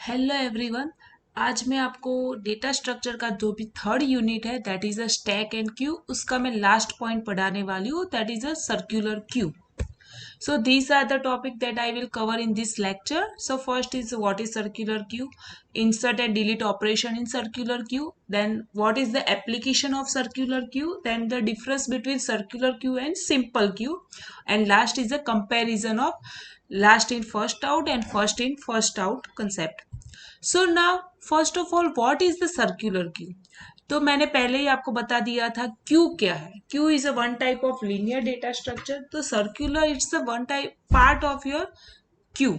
Hello everyone. आज मैं आपको डेटा स्ट्रक्चर का जो भी थर्ड यूनिट है that is a stack and Q, उसका मैं लास्ट पॉइंट पढ़ाने वाली हूँ, that is a circular Q. So these are the topic that I will cover in this lecture. So first is what is circular queue, insert and delete operation in circular queue, then what is the application of circular queue, then the difference between circular queue and simple queue, and last is a comparison of last in first out and first in first out concept. So now first of all, what is the circular queue? तो मैंने पहले ही आपको बता दिया था queue क्या है. Queue is a one type of linear data structure. तो circular it's a one type part of your queue.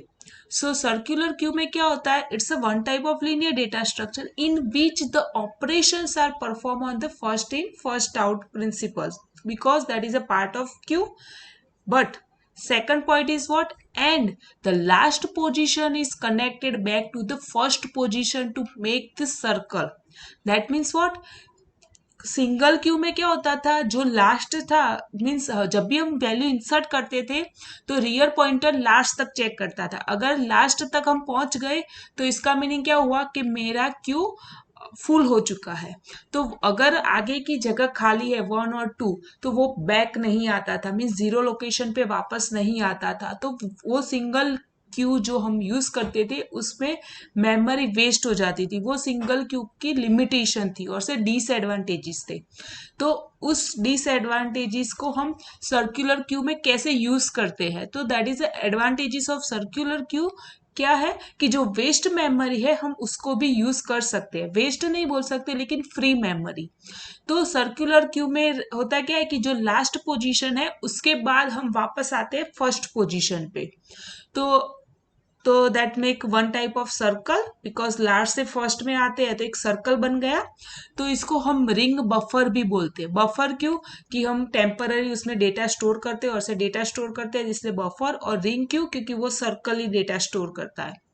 So circular queue में क्या होता है? It's a one type of linear data structure in which the operations are perform on the first in first out principles, because that is a part of queue. But second point is what? And the last position is connected back to the first position to make the circle. That means what? Single Q में क्या होता था, जो last था means जब भी हम value insert करते थे तो रियर पॉइंटर लास्ट तक चेक करता था. अगर लास्ट तक हम पहुंच गए तो इसका मीनिंग क्या हुआ कि मेरा क्यू फुल हो चुका है. तो अगर आगे की जगह खाली है 1 और 2 तो वो बैक नहीं आता था, मीन्स जीरो लोकेशन पे वापस नहीं आता था. तो वो सिंगल क्यू जो हम यूज करते थे उसमें मेमोरी वेस्ट हो जाती थी. वो सिंगल क्यू की लिमिटेशन थी और से डिसएडवांटेजेस थे. तो उस डिसएडवांटेजेस को हम सर्कुलर क्यू में कैसे यूज करते हैं, तो that is the advantages of circular queue. क्या है कि जो वेस्ट मेमोरी है हम उसको भी यूज कर सकते हैं. वेस्ट नहीं बोल सकते लेकिन फ्री मेमोरी. तो सर्कुलर क्यू में होता क्या है कि जो लास्ट पोजीशन है उसके बाद हम वापस आते हैं फर्स्ट पोजीशन पे. तो that make one type of circle, because last से फर्स्ट में आते हैं तो एक सर्कल बन गया. तो इसको हम रिंग बफर भी बोलते हैं. बफर क्यों? कि हम टेम्पररी उसमें डेटा स्टोर करते हैं और से डेटा स्टोर करते हैं, जिससे बफर. और रिंग क्यों? क्योंकि वो सर्कल ही डेटा स्टोर करता है.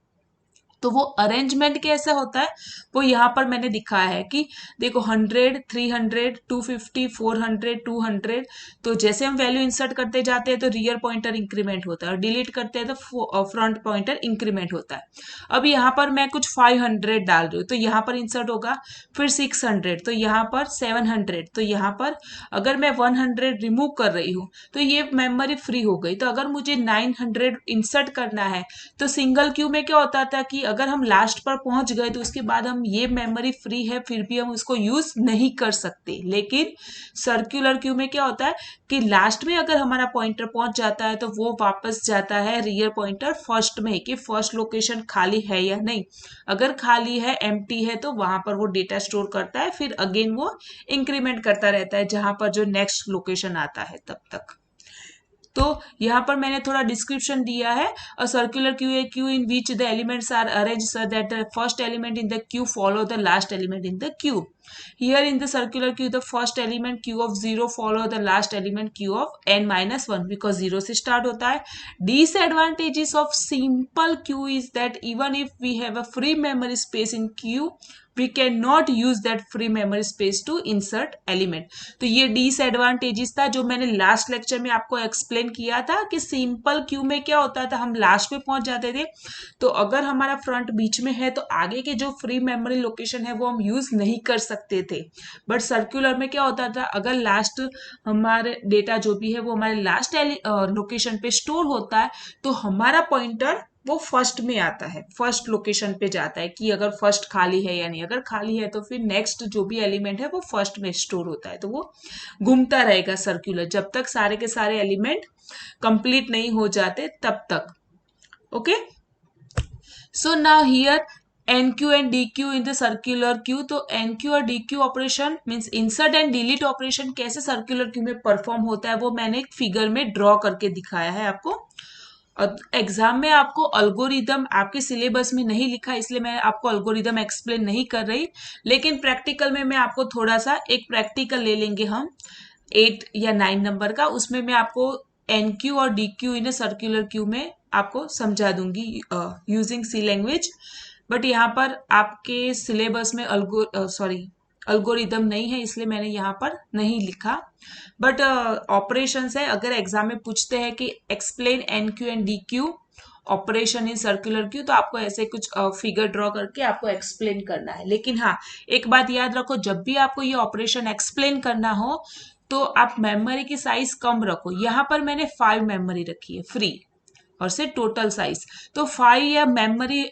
तो वो अरेंजमेंट कैसे होता है वो यहाँ पर मैंने दिखाया है कि देखो 100, 300, 250, 400, 200. तो जैसे हम वैल्यू इंसर्ट करते जाते हैं तो रियर पॉइंटर इंक्रीमेंट होता है और डिलीट करते हैं तो फ्रंट पॉइंटर इंक्रीमेंट होता है. अब यहाँ पर मैं कुछ 500 डाल रही हूँ तो यहाँ पर इंसर्ट होगा. फिर 600 तो यहाँ पर 700. तो यहाँ पर अगर मैं 100 रिमूव कर रही हूँ तो ये मेमोरी फ्री हो गई. तो अगर मुझे 900 इंसर्ट करना है तो सिंगल क्यू में क्या होता था कि अगर हम लास्ट पर पहुंच गए तो उसके बाद हम ये मेमोरी फ्री है फिर भी हम उसको यूज नहीं कर सकते. लेकिन सर्कुलर क्यू में क्या होता है कि लास्ट में अगर हमारा पॉइंटर पहुंच जाता है तो वो वापस जाता है रियर पॉइंटर फर्स्ट में कि फर्स्ट लोकेशन खाली है या नहीं. अगर खाली है, एम्प्टी है, तो वहां पर वो डेटा स्टोर करता है. फिर अगेन वो इंक्रीमेंट करता रहता है जहां पर जो नेक्स्ट लोकेशन आता है तब तक. तो यहाँ पर मैंने थोड़ा डिस्क्रिप्शन दिया है. A circular queue a queue in which the elements are arrange so that the first element in the queue follow the last element in the queue. Here in the circular queue, the first element q of 0 follow the last element q of n minus 1 because 0 से start होता है. Disadvantages of simple queue is that even if we have a free memory space in queue, we cannot use that free memory space to insert element. तो ये disadvantages था जो मैंने last lecture में आपको एक्सप्लेन किया था कि सिंपल क्यू में क्या होता था, हम लास्ट पे पहुंच जाते थे. तो अगर हमारा फ्रंट बीच में है तो आगे के जो फ्री मेमोरी लोकेशन है वो हम यूज नहीं कर सकते थे. बट सर्कुलर में क्या होता था, अगर लास्ट हमारे डेटा जो भी है वो हमारे लास्ट लोकेशन पे स्टोर होता है तो हमारा पॉइंटर वो फर्स्ट में आता है, फर्स्ट लोकेशन पे जाता है कि अगर फर्स्ट खाली है या नहीं. अगर खाली है तो फिर नेक्स्ट जो भी एलिमेंट है वो फर्स्ट में स्टोर होता है. तो वो घूमता रहेगा सर्कुलर जब तक सारे के सारे एलिमेंट कंप्लीट नहीं हो जाते तब तक. Okay. So now here NQ and DQ in the circular queue. तो NQ और DQ operation means insert and delete operation कैसे सर्कुलर क्यू में परफॉर्म होता है वो मैंने एक फिगर में ड्रॉ करके दिखाया है आपको. एग्जाम में आपको अल्गोरिदम आपके सिलेबस में नहीं लिखा इसलिए मैं आपको अल्गोरिदम एक्सप्लेन नहीं कर रही. लेकिन प्रैक्टिकल में मैं आपको थोड़ा सा एक प्रैक्टिकल ले लेंगे हम 8 या 9 नंबर का. उसमें मैं आपको NQ और DQ इन सर्कुलर क्यू में आपको समझा दूंगी यूजिंग सी लैंग्वेज. बट यहाँ पर आपके सिलेबस में अल्गोरिदम नहीं है इसलिए मैंने यहाँ पर नहीं लिखा. बट ऑपरेशंस है. अगर एग्जाम में पूछते हैं कि explain NQ and DQ operation in circular queue, तो आपको ऐसे कुछ फिगर ड्रॉ करके आपको एक्सप्लेन करना है। लेकिन हाँ, एक बात याद रखो, जब भी आपको ये ऑपरेशन एक्सप्लेन करना हो तो आप मेमोरी की साइज कम रखो। यहाँ पर मैंने 5 मेमोरी रखी है फ्री, और से टोटल साइज तो 5 या मेमोरी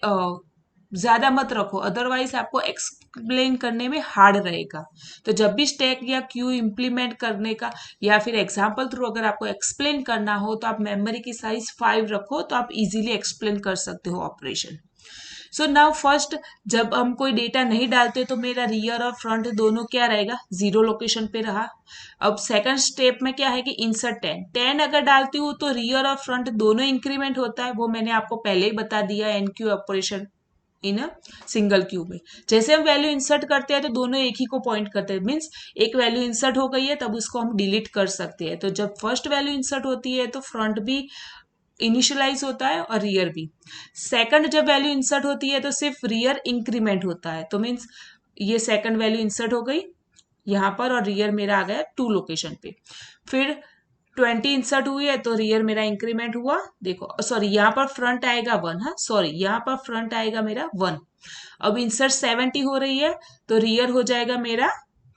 ज्यादा मत रखो, अदरवाइज आपको एक्सप्लेन करने में हार्ड रहेगा। तो जब भी स्टैक या क्यू इम्प्लीमेंट करने का या फिर एग्जाम्पल थ्रू अगर आपको एक्सप्लेन करना हो तो आप मेमोरी की साइज 5 रखो, तो आप इजीली एक्सप्लेन कर सकते हो ऑपरेशन। सो नाउ फर्स्ट, जब हम कोई डेटा नहीं डालते तो मेरा रियर और फ्रंट दोनों क्या रहेगा, 0 लोकेशन पे रहा। अब सेकंड स्टेप में क्या है कि इंसर्ट 10 अगर डालती हूँ तो रियर और फ्रंट दोनों इंक्रीमेंट होता है, वो मैंने आपको पहले ही बता दिया NQ operation in a single Q में। जैसे हम वैल्यू इंसर्ट करते हैं तो दोनों एक ही को पॉइंट करते हैं, मीन्स एक वैल्यू इंसर्ट हो गई है तब उसको हम डिलीट कर सकते हैं। तो जब फर्स्ट वैल्यू इंसर्ट होती है तो फ्रंट भी इनिशियलाइज होता है और रियर भी। सेकंड जब वैल्यू इंसर्ट होती है तो सिर्फ रियर इंक्रीमेंट होता है, तो मीन्स ये सेकंड वैल्यू इंसर्ट हो गई यहाँ पर और रियर मेरा आ गया 2 लोकेशन पे। फिर 20 इंसर्ट हुई है तो रियर मेरा इंक्रीमेंट हुआ, देखो सॉरी यहाँ पर फ्रंट आएगा 1, हाँ सॉरी यहाँ पर फ्रंट आएगा मेरा 1। अब इंसर्ट 70 हो रही है तो रियर हो जाएगा मेरा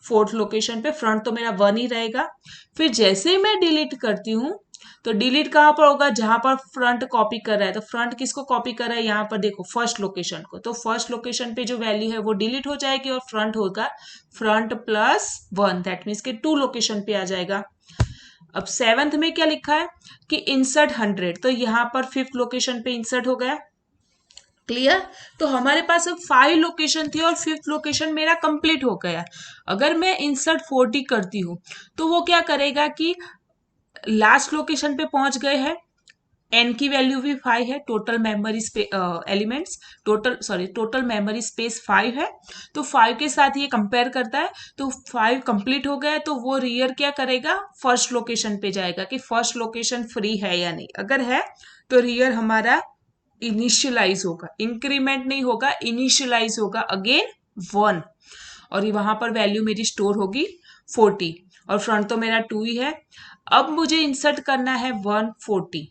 4th लोकेशन पे, फ्रंट तो मेरा 1 ही रहेगा। फिर जैसे ही मैं डिलीट करती हूँ तो डिलीट कहाँ पर होगा, जहां पर फ्रंट कॉपी कर रहा है। तो फ्रंट किसको कॉपी कर रहा है, यहाँ पर देखो फर्स्ट लोकेशन को, तो फर्स्ट लोकेशन पे जो वैल्यू है वो डिलीट हो जाएगी और फ्रंट होगा फ्रंट प्लस 1, दैट मीन्स के 2 लोकेशन पे आ जाएगा। अब 7th में क्या लिखा है कि इंसर्ट 100, तो यहाँ पर 5th लोकेशन पे इंसर्ट हो गया। क्लियर? तो हमारे पास अब 5 लोकेशन थी और 5th लोकेशन मेरा कंप्लीट हो गया। अगर मैं इंसर्ट 40 करती हूँ तो वो क्या करेगा कि लास्ट लोकेशन पे पहुंच गए हैं, एन की वैल्यू भी 5 है, total memory elements total memory space 5 है, तो 5 के साथ ये कंपेयर करता है। तो 5 कंप्लीट हो गया तो वो रियर क्या करेगा, फर्स्ट लोकेशन पे जाएगा कि फर्स्ट लोकेशन फ्री है या नहीं। अगर है तो रियर हमारा इनिशियलाइज होगा, इंक्रीमेंट नहीं होगा, इनिशियलाइज होगा अगेन 1, और वहां पर वैल्यू मेरी स्टोर होगी 40, और फ्रंट तो मेरा 2 ही है। अब मुझे इंसर्ट करना है 140,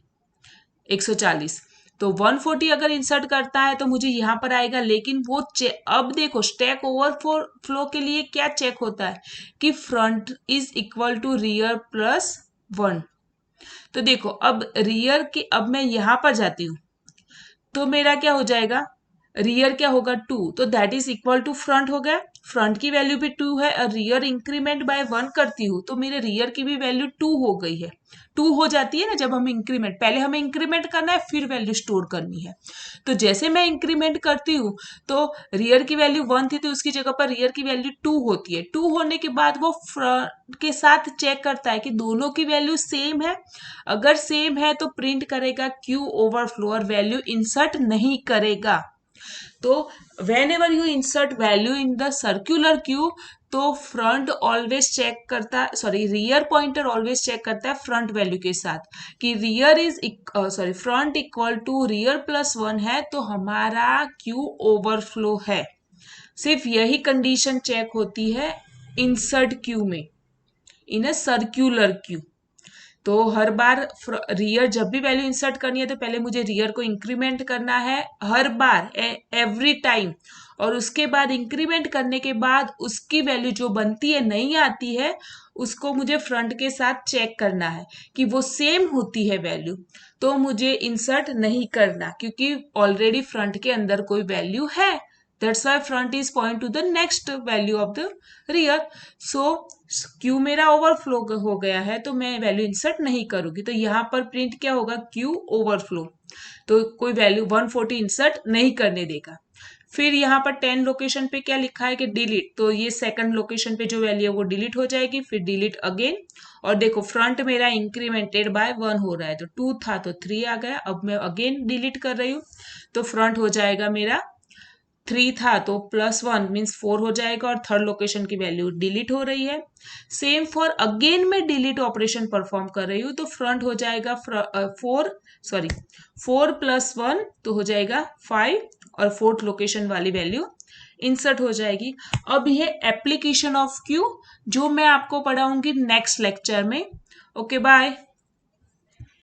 तो 140 अगर इंसर्ट करता है तो मुझे यहाँ पर आएगा, लेकिन वो अब देखो स्टैक ओवरफ्लो के लिए क्या चेक होता है कि front is equal to rear plus 1। तो देखो अब रियर के, अब मैं यहाँ पर जाती हूँ तो मेरा क्या हो जाएगा, रियर क्या होगा 2, तो that is equal to front हो गया। फ्रंट की वैल्यू भी 2 है और रियर इंक्रीमेंट बाय 1 करती हूँ तो मेरे रियर की भी वैल्यू 2 हो गई है। 2 हो जाती है ना जब हम इंक्रीमेंट, पहले हमें इंक्रीमेंट करना है फिर वैल्यू स्टोर करनी है। तो जैसे मैं इंक्रीमेंट करती हूँ तो रियर की वैल्यू 1 थी तो उसकी जगह पर रियर की वैल्यू 2 होती है। 2 होने के बाद वो फ्रंट के साथ चेक करता है कि दोनों की वैल्यू सेम है। अगर सेम है तो प्रिंट करेगा क्यू ओवरफ्लो और वैल्यू इंसर्ट नहीं करेगा। तो whenever you insert value in the circular queue तो फ्रंट ऑलवेज चेक करता है, sorry rear pointer always check करता है फ्रंट वैल्यू के साथ कि rear is front equal to rear plus 1 है तो हमारा क्यू ओवरफ्लो है। सिर्फ यही कंडीशन चेक होती है इंसर्ट क्यू में, इन अ सर्क्यूलर क्यू। तो हर बार रियर जब भी वैल्यू इंसर्ट करनी है तो पहले मुझे रियर को इंक्रीमेंट करना है हर बार, एवरी टाइम, और उसके बाद इंक्रीमेंट करने के बाद उसकी वैल्यू जो बनती है नहीं आती है उसको मुझे फ्रंट के साथ चेक करना है कि वो सेम होती है वैल्यू, तो मुझे इंसर्ट नहीं करना क्योंकि ऑलरेडी फ्रंट के अंदर कोई वैल्यू है। That's why front is point two the next value of the rear. So Q मेरा ओवरफ्लो हो गया है तो मैं वैल्यू इंसर्ट नहीं करूंगी, तो यहाँ पर प्रिंट क्या होगा, क्यू ओवरफ्लो, तो कोई वैल्यू 140 इंसर्ट नहीं करने देगा। फिर यहाँ पर 10 लोकेशन पे क्या लिखा है कि डिलीट, तो ये सेकंड लोकेशन पे जो वैल्यू है वो डिलीट हो जाएगी, फिर डिलीट अगेन, और देखो फ्रंट मेरा इंक्रीमेंटेड बाय 1 हो रहा है, तो 2 था तो 3 आ गया। अब मैं अगेन डिलीट कर रही हूँ तो फ्रंट हो जाएगा मेरा 3 था तो प्लस 1 मीन्स 4 हो जाएगा, और थर्ड लोकेशन की वैल्यू डिलीट हो रही है। सेम फॉर अगेन मैं डिलीट ऑपरेशन परफॉर्म कर रही हूँ तो फ्रंट हो जाएगा 4 प्लस 1 तो हो जाएगा 5, और फोर्थ लोकेशन वाली वैल्यू इंसर्ट हो जाएगी। अब ये एप्लीकेशन ऑफ क्यू जो मैं आपको पढ़ाऊंगी नेक्स्ट लेक्चर में। Okay bye.